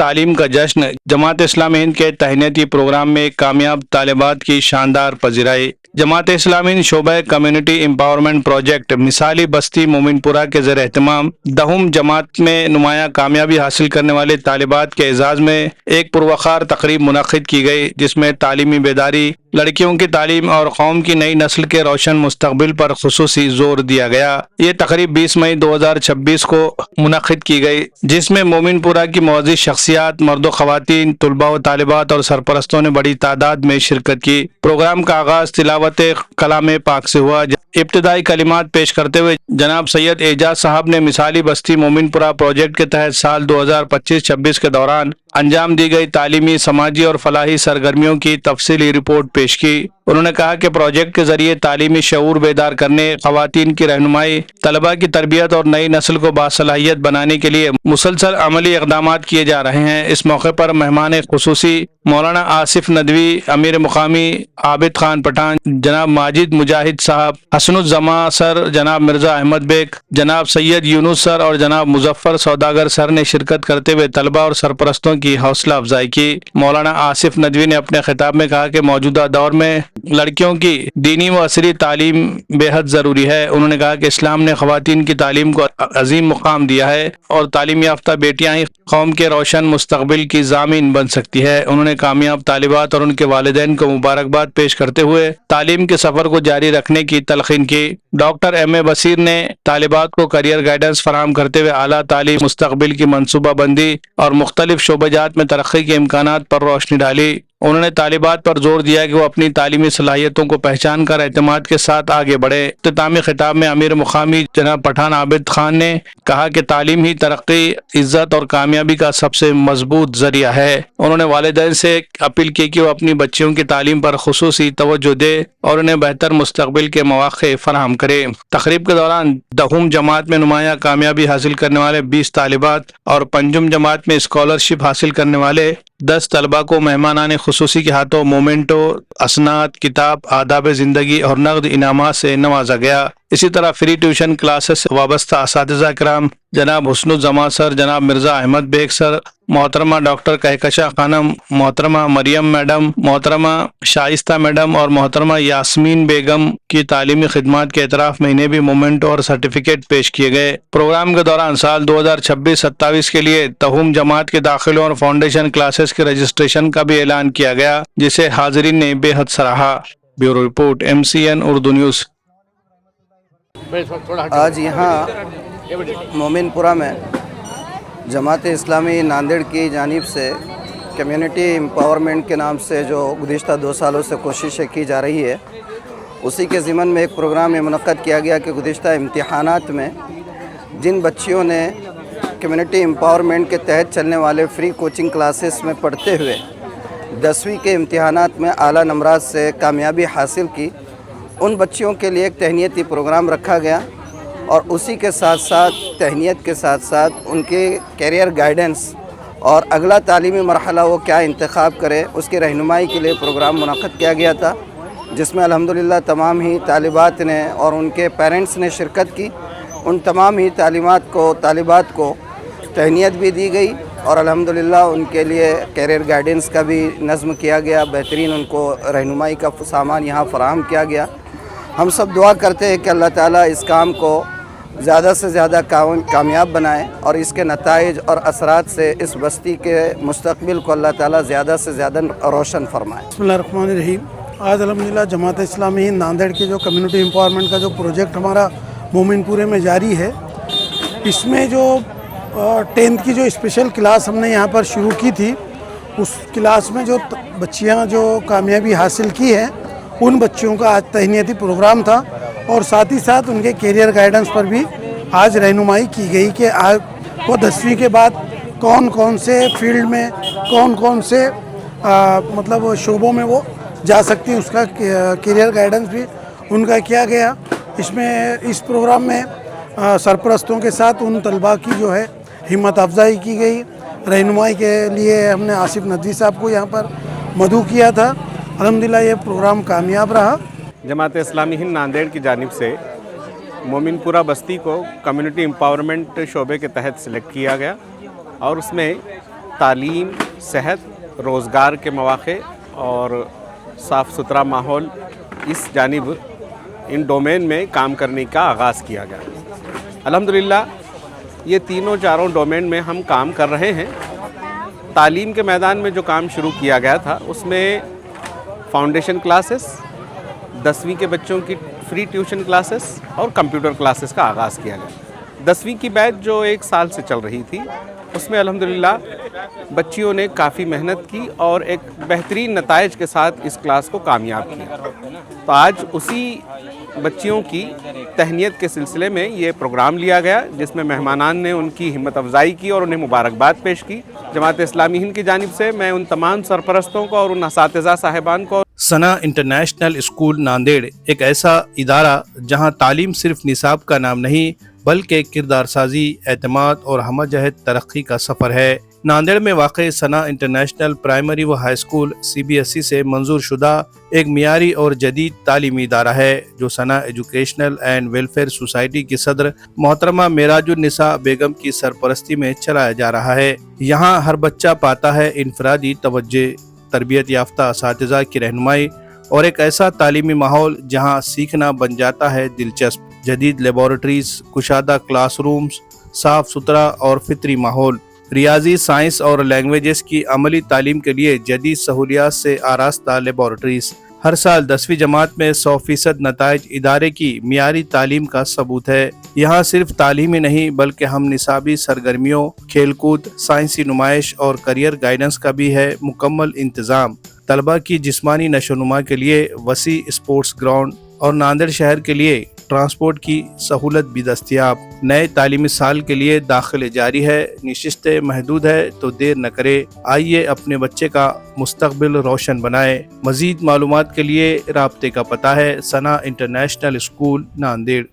تعلیم کا جشن، جماعت اسلامی ہند کے تہنیتی پروگرام میں کامیاب طالبات کی شاندار پذیرائی۔ جماعت اسلامی ہند شعبہ کمیونٹی امپاورمنٹ پروجیکٹ مثالی بستی مومن پورہ کے زیر اہتمام دہم جماعت میں نمایاں کامیابی حاصل کرنے والے طالبات کے اعزاز میں ایک پروقار تقریب منعقد کی گئی، جس میں تعلیمی بیداری، لڑکیوں کی تعلیم اور قوم کی نئی نسل کے روشن مستقبل پر خصوصی زور دیا گیا۔ یہ تقریب 20 مئی 2026 کو منعقد کی گئی، جس میں مومن پورہ کی معزز شخصیات، مرد و خواتین، طلباء و طالبات اور سرپرستوں نے بڑی تعداد میں شرکت کی۔ پروگرام کا آغاز تلاوت کلام پاک سے ہوا۔ ابتدائی کلمات پیش کرتے ہوئے جناب سید اعجاز صاحب نے مثالی بستی مومن پورہ پروجیکٹ کے تحت سال 2025-26 کے دوران انجام دی گئی تعلیمی، سماجی اور فلاحی سرگرمیوں کی تفصیلی رپورٹ پیش کی۔ انہوں نے کہا کہ پروجیکٹ کے ذریعے تعلیمی شعور بیدار کرنے، خواتین کی رہنمائی، طلباء کی تربیت اور نئی نسل کو باصلاحیت بنانے کے لیے مسلسل عملی اقدامات کیے جا رہے ہیں۔ اس موقع پر مہمان خصوصی مولانا آصف ندوی، امیر مقامی عابد خان پٹھان، جناب ماجد مجاہد صاحب، حسن الزماں سر، جناب مرزا احمد بیگ، جناب سید یونس سر اور جناب مظفر سوداگر سر نے شرکت کرتے ہوئے طلباء اور سرپرستوں کی حوصلہ افزائی کی۔ مولانا آصف ندوی نے اپنے خطاب میں کہا کہ موجودہ دور میں لڑکیوں کی دینی و عصری تعلیم بے حد ضروری ہے۔ انہوں نے کہا کہ اسلام نے خواتین کی تعلیم کو عظیم مقام دیا ہے اور تعلیم یافتہ بیٹیاں ہی قوم کے روشن مستقبل کی ضامن بن سکتی ہے۔ انہوں نے کامیاب طالبات اور ان کے والدین کو مبارکباد پیش کرتے ہوئے تعلیم کے سفر کو جاری رکھنے کی تلقین کی۔ ڈاکٹر ایم اے بصیر نے طالبات کو کیریئر گائیڈنس فراہم کرتے ہوئے اعلیٰ تعلیم، مستقبل کی منصوبہ بندی اور مختلف شعبہ جات میں ترقی کے امکانات پر روشنی ڈالی۔ انہوں نے طالبات پر زور دیا کہ وہ اپنی تعلیمی صلاحیتوں کو پہچان کر اعتماد کے ساتھ آگے بڑھے۔ اختتامی خطاب میں امیر مقامی جناب پٹھان عابد خان نے کہا کہ تعلیم ہی ترقی، عزت اور کامیابی کا سب سے مضبوط ذریعہ ہے۔ انہوں نے والدین سے اپیل کی کہ وہ اپنی بچیوں کی تعلیم پر خصوصی توجہ دے اور انہیں بہتر مستقبل کے مواقع فراہم کرے۔ تقریب کے دوران دہم جماعت میں نمایاں کامیابی حاصل کرنے والے 20 طالبات اور پنجم جماعت میں اسکالرشپ حاصل کرنے والے 10 طلباء کو مہمانان خصوصی کے ہاتھوں مومنٹو، اسناد، کتاب، آداب زندگی اور نقد انعامات سے نوازا گیا۔ اسی طرح فری ٹیوشن کلاسز سے وابستہ اساتذہ کرام جناب حسن الزماں سر، جناب مرزا احمد بیگ سر، محترمہ ڈاکٹر کہکشاں خانم، محترمہ مریم میڈم، محترمہ شائستہ میڈم اور محترمہ یاسمین بیگم کی تعلیمی خدمات کے اعتراف میں انہیں بھی مومنٹو اور سرٹیفکیٹ پیش کیے گئے۔ پروگرام کے دوران سال 2026-27 کے لیے دہم جماعت کے داخلوں اور فاؤنڈیشن کلاسز کے رجسٹریشن کا بھی اعلان کیا گیا، جسے حاضرین نے بے حد سراہا۔ Bureau report MCN Urdu news. آج یہاں مومن پورہ میں جماعت اسلامی ناندیڑ کی جانب سے کمیونٹی امپاورمنٹ کے نام سے جو گزشتہ 2 سالوں سے کوششیں کی جا رہی ہے، اسی کے ضمن میں ایک پروگرام منعقد کیا گیا کہ گزشتہ امتحانات میں جن بچیوں نے کمیونٹی امپاورمنٹ کے تحت چلنے والے فری کوچنگ کلاسز میں پڑھتے ہوئے 10ویں کے امتحانات میں اعلیٰ نمرات سے کامیابی حاصل کی، ان بچیوں کے لیے ایک تہنیتی پروگرام رکھا گیا اور اسی کے ساتھ ساتھ تہنیت کے ساتھ ساتھ ان کے کیریئر گائیڈنس اور اگلا تعلیمی مرحلہ وہ کیا انتخاب کرے اس کی رہنمائی کے لیے پروگرام منعقد کیا گیا تھا، جس میں الحمدللہ تمام ہی طالبات نے اور ان کے پیرنٹس نے شرکت کی۔ ان تمام ہی طالبات کو تہنیت بھی دی گئی اور الحمدللہ ان کے لیے کیریئر گائیڈنس کا بھی نظم کیا گیا، بہترین ان کو رہنمائی کا سامان یہاں فراہم کیا گیا۔ ہم سب دعا کرتے ہیں کہ اللہ تعالیٰ اس کام کو زیادہ سے زیادہ کامیاب بنائے اور اس کے نتائج اور اثرات سے اس بستی کے مستقبل کو اللہ تعالیٰ زیادہ سے زیادہ روشن فرمائے۔ بسم اللہ الرحمن الرحیم۔ آج الحمدللہ جماعت اسلامی ہند ناندیڑ کے جو کمیونٹی امپاورمنٹ کا جو پروجیکٹ ہمارا مومن پورے میں جاری ہے، اس میں جو 10th کی جو اسپیشل کلاس ہم نے یہاں پر شروع کی تھی، اس کلاس میں جو بچیاں جو کامیابی حاصل کی ہیں ان بچیوں کا آج تہنیتی پروگرام تھا اور ساتھ ہی ساتھ ان کے کیریئر گائیڈنس پر بھی آج رہنمائی کی گئی کہ آج وہ 10ویں کے بعد کون کون سے فیلڈ میں کون کون سے مطلب شعبوں میں وہ جا سکتی ہیں، اس کا کیریئر گائیڈنس بھی ان کا کیا گیا۔ اس پروگرام میں سرپرستوں کے ساتھ ان طلباء کی جو ہے ہمت افزائی کی گئی۔ رہنمائی کے لیے ہم نے آصف ندوی صاحب کو یہاں پر مدعو کیا تھا۔ الحمدللہ یہ پروگرام کامیاب رہا۔ جماعت اسلامی ہند ناندیڑ کی جانب سے مومن پورہ بستی کو کمیونٹی امپاورمنٹ شعبے کے تحت سلیکٹ کیا گیا اور اس میں تعلیم، صحت، روزگار کے مواقع اور صاف ستھرا ماحول اس جانب ان ڈومین میں کام کرنے کا آغاز کیا گیا۔ الحمدللہ یہ تینوں چاروں ڈومین میں ہم کام کر رہے ہیں۔ تعلیم کے میدان میں جو کام شروع کیا گیا تھا اس میں فاؤنڈیشن کلاسز، 10ویں کے بچوں کی فری ٹیوشن کلاسز اور کمپیوٹر کلاسز کا آغاز کیا گیا۔ 10ویں کی بیچ جو 1 سال سے چل رہی تھی اس میں الحمدللہ بچیوں نے کافی محنت کی اور ایک بہترین نتائج کے ساتھ اس کلاس کو کامیاب کیا۔ تو آج اسی بچیوں کی تہنیت کے سلسلے میں یہ پروگرام لیا گیا جس میں مہمانان نے ان کی ہمت افزائی کی اور انہیں مبارکباد پیش کی۔ جماعت اسلامی ہند کی جانب سے میں ان تمام سرپرستوں کو اور ان اساتذہ صاحبان کو ثنا انٹرنیشنل اسکول ناندیڑ ایک ایسا ادارہ جہاں تعلیم صرف نصاب کا نام نہیں بلکہ کردار سازی، اعتماد اور ہمہ جہت ترقی کا سفر ہے۔ ناندیڑ میں واقع ثنا انٹرنیشنل پرائمری و ہائی اسکول CBSE سے منظور شدہ ایک معیاری اور جدید تعلیمی ادارہ ہے جو ثنا ایجوکیشنل اینڈ ویلفیئر سوسائٹی کی صدر محترمہ معراج النساء بیگم کی سرپرستی میں چلایا جا رہا ہے۔ یہاں ہر بچہ پاتا ہے انفرادی توجہ، تربیت یافتہ اساتذہ کی رہنمائی اور ایک ایسا تعلیمی ماحول جہاں سیکھنا بن جاتا ہے دلچسپ۔ جدید لیبارٹریز، کشادہ کلاس رومز، صاف ستھرا اور فطری ماحول، ریاضی، سائنس اور لینگویجز کی عملی تعلیم کے لیے جدید سہولیات سے آراستہ لیبارٹریز۔ ہر سال 10ویں جماعت میں 100% نتائج ادارے کی معیاری تعلیم کا ثبوت ہے۔ یہاں صرف تعلیمی نہیں بلکہ ہم نصابی سرگرمیوں، کھیل کود، سائنسی نمائش اور کریئر گائیڈنس کا بھی ہے مکمل انتظام۔ طلبہ کی جسمانی نشو و نما کے لیے وسیع اسپورٹس گراؤنڈ اور ناندیڑ شہر کے لیے ٹرانسپورٹ کی سہولت بھی دستیاب۔ نئے تعلیمی سال کے لیے داخلے جاری ہے، نشستیں محدود ہے تو دیر نہ کرے، آئیے اپنے بچے کا مستقبل روشن بنائے۔ مزید معلومات کے لیے رابطے کا پتہ ہے ثنا انٹرنیشنل اسکول ناندیڑ۔